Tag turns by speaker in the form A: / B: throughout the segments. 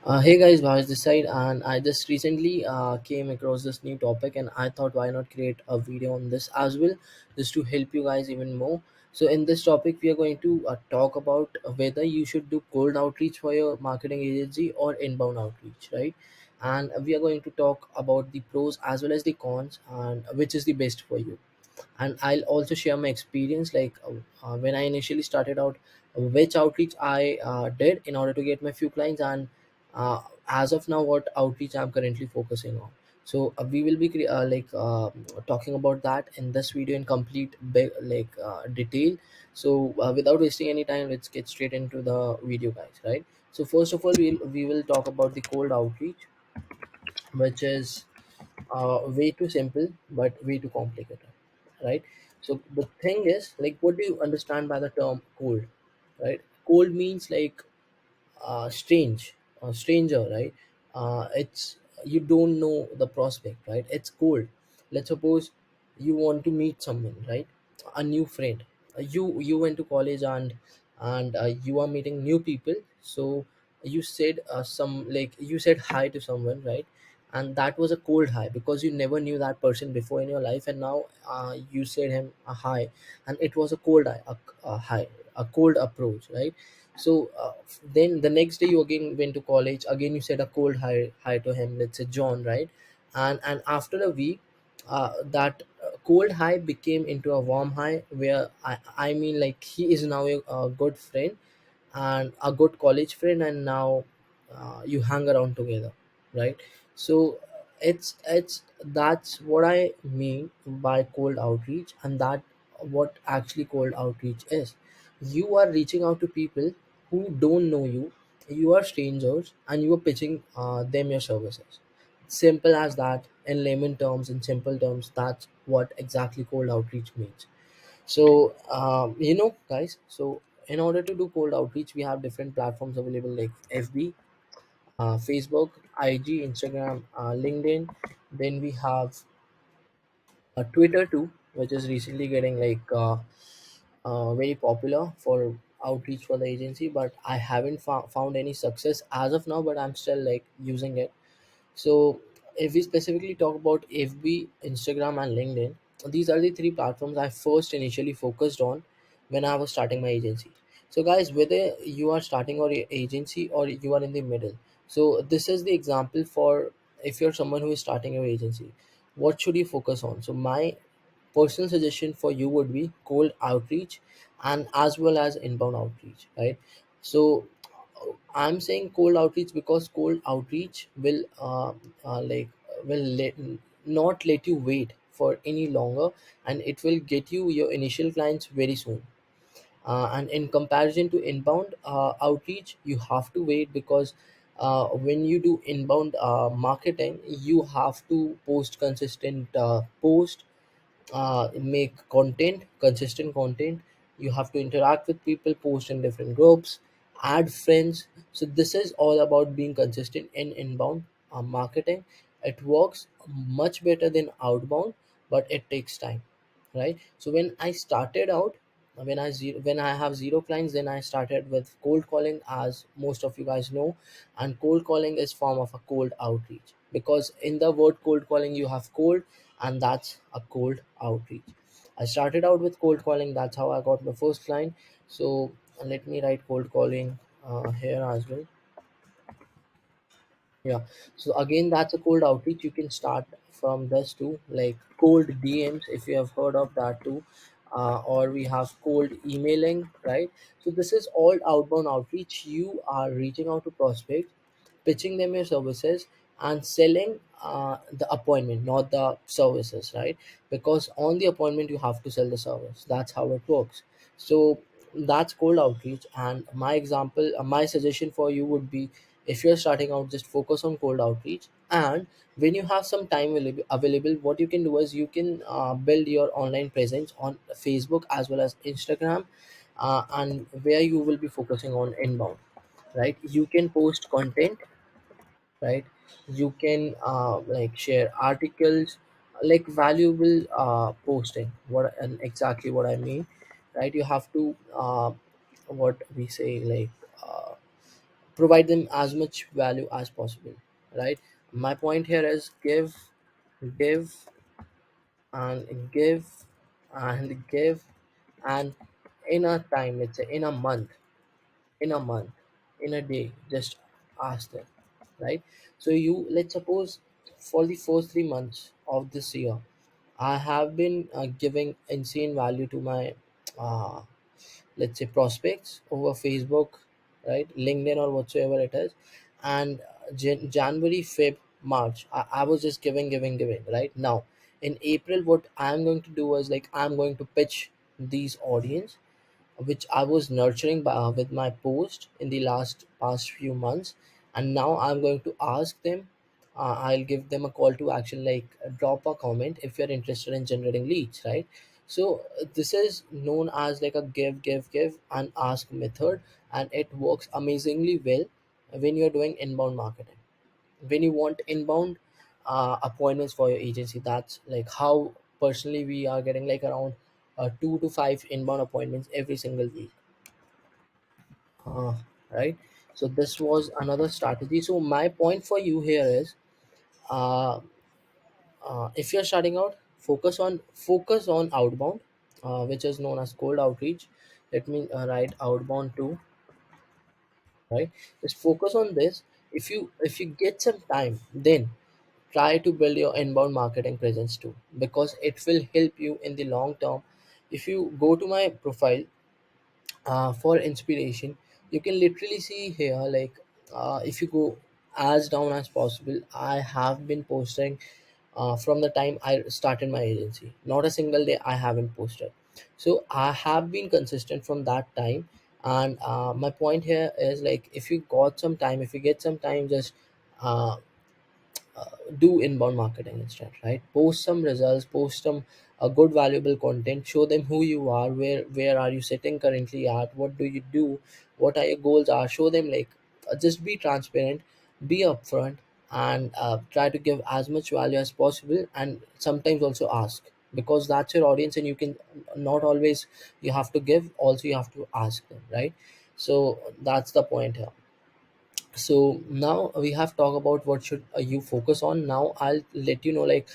A: Hey guys, Bhavesh this side, and I just recently came across this new topic, and I thought why not create a video on this as well, just to help you guys even more. So in this topic, we are going to talk about whether you should do cold outreach for your marketing agency or inbound outreach, right? And we are going to talk about the pros as well as the cons, and which is the best for you. And I'll also share my experience, like when I initially started out, which outreach I did in order to get my few clients, and as of now what outreach I'm currently focusing on. So we will be talking about that in this video in complete detail. So without wasting any time, let's get straight into the video, guys, right? So first of all, we will talk about the cold outreach, which is way too simple but way too complicated, right? So the thing is, like, what do you understand by the term cold, right? Cold means like strange, a stranger, right? It's You don't know the prospect, right? It's cold. Let's suppose you want to meet someone, right? A new friend. You went to college, and you are meeting new people. So you said you said hi to someone, right? And that was a cold hi because you never knew that person before in your life, and now you said him a hi, and it was a cold hi, a hi, a cold approach, right? So then the next day you again went to college. Again, you said a cold hi to him. Let's say John, right? And after a week, that cold hi became into a warm hi, where I mean, like, he is now a good friend and a good college friend, and now you hang around together, right? So it's that's what I mean by cold outreach, and that what actually cold outreach is. You are reaching out to people who don't know you. You are strangers, and you are pitching them your services. Simple as that. In layman terms, in simple terms, that's what exactly cold outreach means. So guys, so in order to do cold outreach, we have different platforms available, like FB, Facebook, IG, Instagram, LinkedIn. Then we have Twitter too, which is recently getting very popular for outreach for the agency, but I haven't found any success as of now, but I'm still like using it. So, if we specifically talk about FB, Instagram, and LinkedIn, these are the three platforms I first initially focused on when I was starting my agency. So, guys, whether you are starting your agency or you are in the middle, so this is the example for if you're someone who is starting your agency, what should you focus on? So, my personal suggestion for you would be cold outreach and as well as inbound outreach, right? So I'm saying cold outreach because cold outreach will not let you wait for any longer, and it will get you your initial clients very soon. And in comparison to inbound outreach, you have to wait because when you do inbound marketing, you have to post consistent post, make content, consistent content. You have to interact with people, post in different groups, add friends. So this is all about being consistent in inbound marketing. It works much better than outbound, but it takes time, right? So when I started out, when I have zero clients, then I started with cold calling, as most of you guys know. And cold calling is form of a cold outreach, because in the word cold calling you have cold, and that's a cold outreach. I started out with cold calling. That's how I got my first client. So let me write cold calling here as well. Yeah. So again, that's a cold outreach. You can start from this too, like cold DMs, if you have heard of that too. Or we have cold emailing, right? So this is all outbound outreach. You are reaching out to prospects, pitching them your services, and selling the appointment, not the services, right? Because on the appointment you have to sell the service. That's how it works. So that's cold outreach. And my example, my suggestion for you would be, if you're starting out, just focus on cold outreach. And when you have some time available, what you can do is you can build your online presence on Facebook as well as Instagram, and where you will be focusing on inbound, right? You can post content, right? You can share articles, like valuable posting, what and exactly what I mean, right? You have to what we say, provide them as much value as possible, right? My point here is give and give and give, and in a time, let's say in a month, in a day, just ask them, right? So you, let's suppose, for the first 3 months of this year, I have been giving insane value to my uh, let's say prospects over Facebook, right, LinkedIn, or whatsoever it is. And January, Feb, March, I was just giving, right? Now in April, what I'm going to do is, like, I'm going to pitch these audience which I was nurturing with my post in the past few months. And now I'm going to ask them. I'll give them a call to action, like, drop a comment if you're interested in generating leads, right? So this is known as like a give and ask method, and it works amazingly well when you're doing inbound marketing. When you want inbound appointments for your agency, that's like how personally we are getting like around 2 to 5 inbound appointments every single week, uh, right? So this was another strategy. So my point for you here is, uh, if you're starting out, focus on outbound, which is known as cold outreach. Let me write outbound too, right? Just focus on this. If you get some time, then try to build your inbound marketing presence too, because it will help you in the long term. If you go to my profile for inspiration, you can literally see here, like, if you go as down as possible, I have been posting from the time I started my agency. Not a single day I haven't posted. So I have been consistent from that time. And my point here is, like, if you get some time, just uh, do inbound marketing instead, right? Post some results, post some good valuable content, show them who you are, where are you sitting currently at, what do you do, what are your goals are. Show them, like, just be transparent, be upfront, and try to give as much value as possible. And sometimes also ask, because that's your audience, and you can not always you have to give, also you have to ask them, right? So that's the point here. So now we have talked about what should you focus on. Now I'll let you know, like,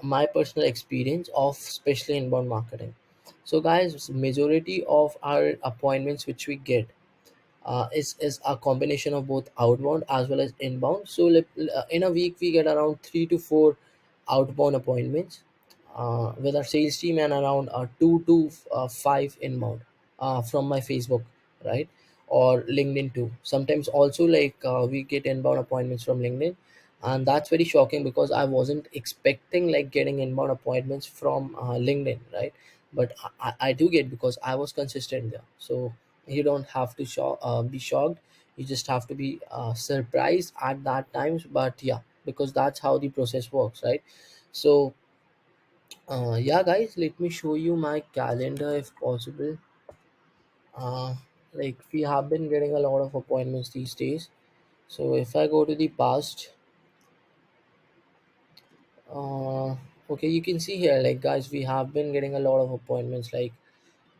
A: my personal experience of especially inbound marketing. So guys, majority of our appointments which we get is a combination of both outbound as well as inbound. So in a week we get around 3 to 4 outbound appointments with our sales team, and around 2 to 5 inbound from my Facebook, right, or LinkedIn too. Sometimes also, like, we get inbound appointments from LinkedIn, and that's very shocking because I wasn't expecting like getting inbound appointments from LinkedIn, right? But I do get, because I was consistent there. So you don't have to be shocked. You just have to be surprised at that times. But yeah, because that's how the process works, right? So yeah guys, let me show you my calendar if possible. uh, like, we have been getting a lot of appointments these days. So if I go to the past, uh, okay, you can see here, like, guys, we have been getting a lot of appointments, like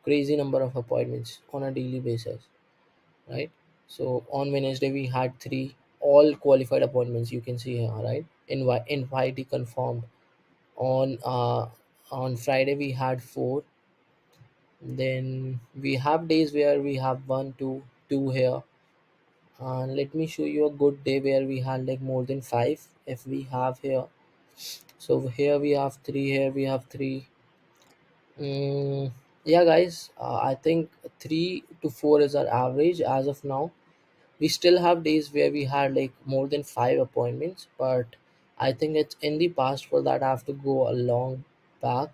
A: crazy number of appointments on a daily basis, right? So on Wednesday we had 3 all qualified appointments, you can see here, right? Invite confirmed. On Friday we had 4. Then we have days where we have 1 2 2 here. And let me show you a good day where we had like more than 5 if we have here. So here we have 3, here we have 3. Yeah guys, I think 3 to 4 is our average as of now. We still have days where we had like more than 5 appointments, but I think it's in the past. For that I have to go a long back.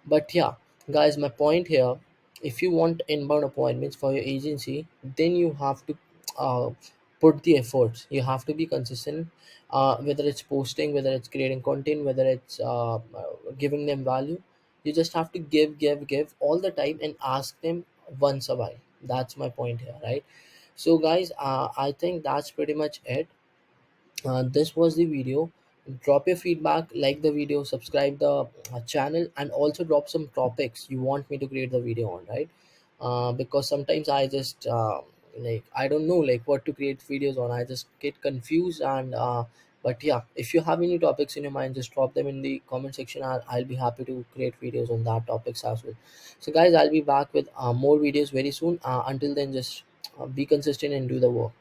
A: But yeah, guys, my point here, if you want inbound appointments for your agency, then you have to uh, put the efforts. You have to be consistent, whether it's posting, whether it's creating content, whether it's giving them value. You just have to give all the time and ask them once a while. That's my point here, right? So guys, I think that's pretty much it. This was the video. Drop your feedback, like the video, subscribe the channel, and also drop some topics you want me to create the video on, right? Because sometimes I just like I don't know like what to create videos on. I just get confused. And but yeah, if you have any topics in your mind, just drop them in the comment section. I'll be happy to create videos on that topics as well. So guys, I'll be back with more videos very soon. Until then, just be consistent and do the work.